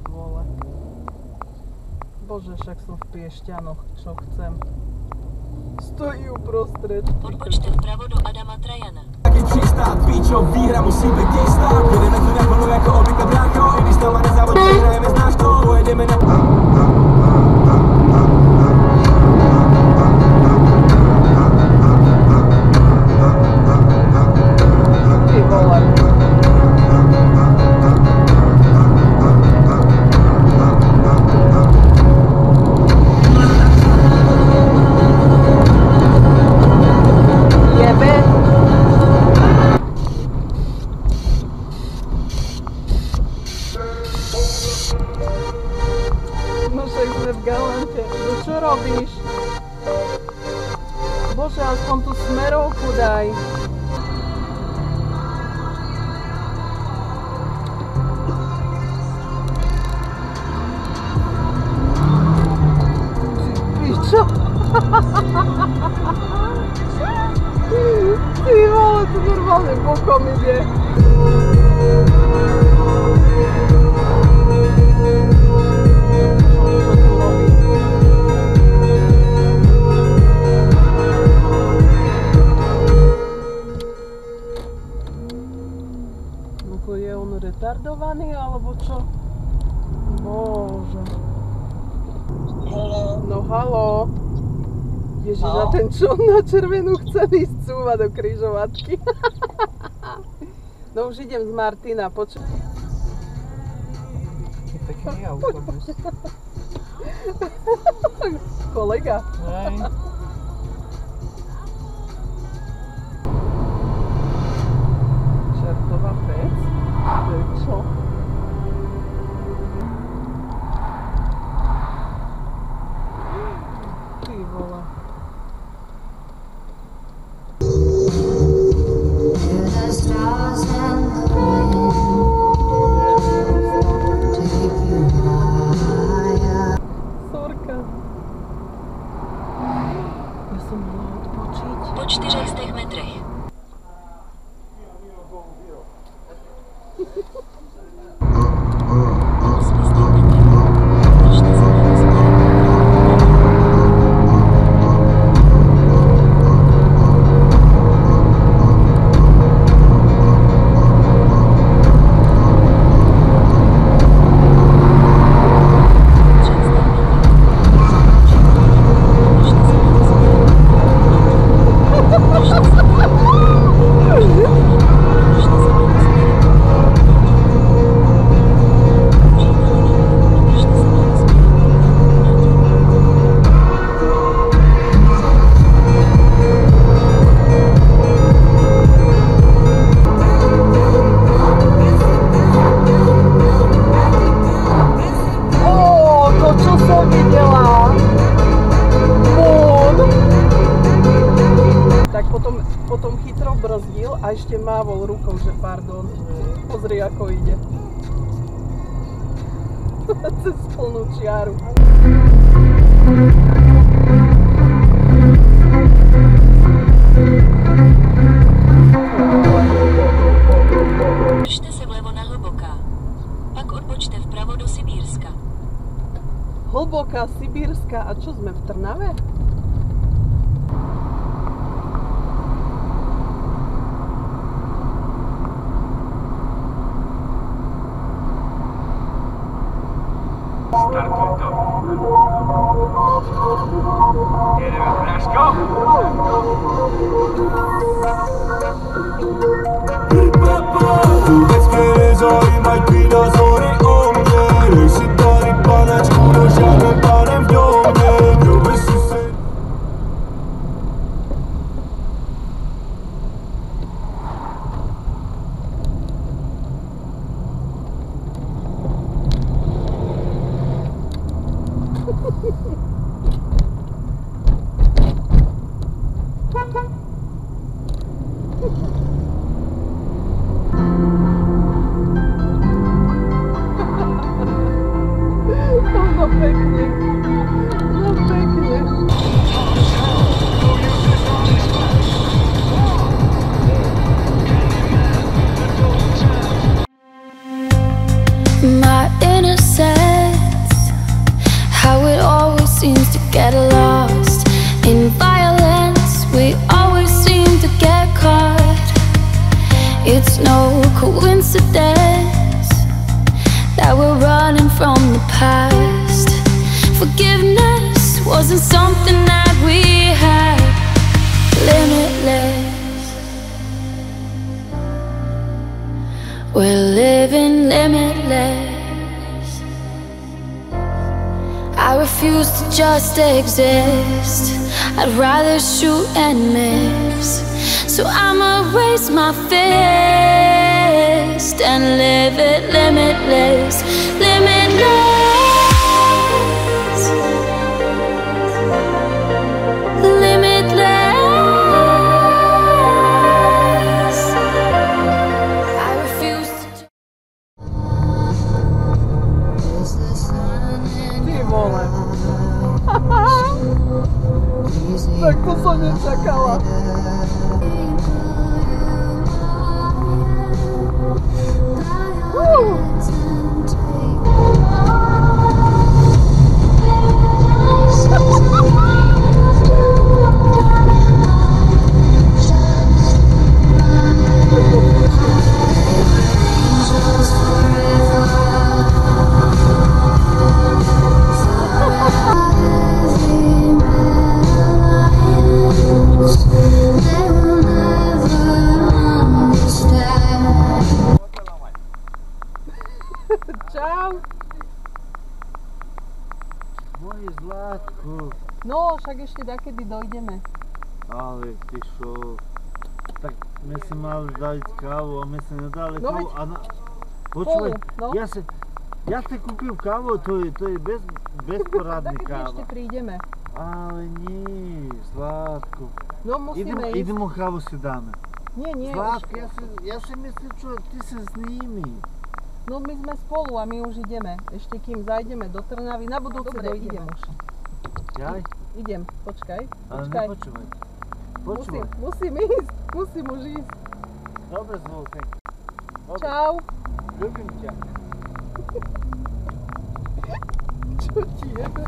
vole. Bože, však som v Piešťanoch, čo chcem. Stojí uprostred. Odbočte vpravo do Adama Trajana. Taký přistát, píčo, výhra musí být jistá. Jedeme tu naplno jako obvykle brácho, i když to má nezávodí, hrajeme, znáš to, pojedeme na... Ty vole. V Galante. No čo robíš? Bože, aspoň tú smerovku daj. Pičo. Ty vole, to normálne bokom ide. Je on retardovaný, alebo čo? Bože. No haló. Ježiš, a ten čo na červenú chce ísť cúvať do križovatky. No už idem z Martina, počuj. Je pekný autobus. Kolega. Hej. Čertová pec? To je čo? Ty vole. Sorka. Ja som mala odpočiť. Po 400 metrech. Potom chytro brzdil a ešte mávol rukou, že pardon. Pozri, ako ide. Cez plnú čiaru. Držte se vlevo na Hlboká. Pak odbočte vpravo do Sibírska. Hlboká, Sibírska. A čo sme v Trnave? Startuj to. Jedeme, Práško. Vůbec mě nezajímají tvý názory o mně. Dej si tady panečku, no žádným pánem v domě. Měl by si se... It's no coincidence that we're running from the past. Forgiveness wasn't something that we had. Limitless, we're living limitless. I refuse to just exist. I'd rather shoot and miss. So I'ma raise my fist and live it limitless, limitless, limitless. I refuse to. Ty vole. Tak to som nečakala. Čau. Moje zlátko. No, však ešte dakedy dojdeme. Ale ty šo, tak my si mali dať kávu a my si nedali No kávu veď a na... Počúvaj, no. ja si kúpil kávu, to je bezporadný Dakedy káva. ešte prídeme. Ale nie, Zlátko. No musíme ísť. Idemo kávu si dáme. Nie, Zlátko, ja si myslím, čo ty si s nimi. no my sme spolu a my už ideme. Ešte kým zajdeme do Trnavy, na budúce dojdem už. Jaj? Idem, počkaj. Ale nepočúvaj. Počúvaj. Musím ísť, musím už ísť. Dobre, Zvoltek. Čau. Ľubím ťa. Čo ti jebe?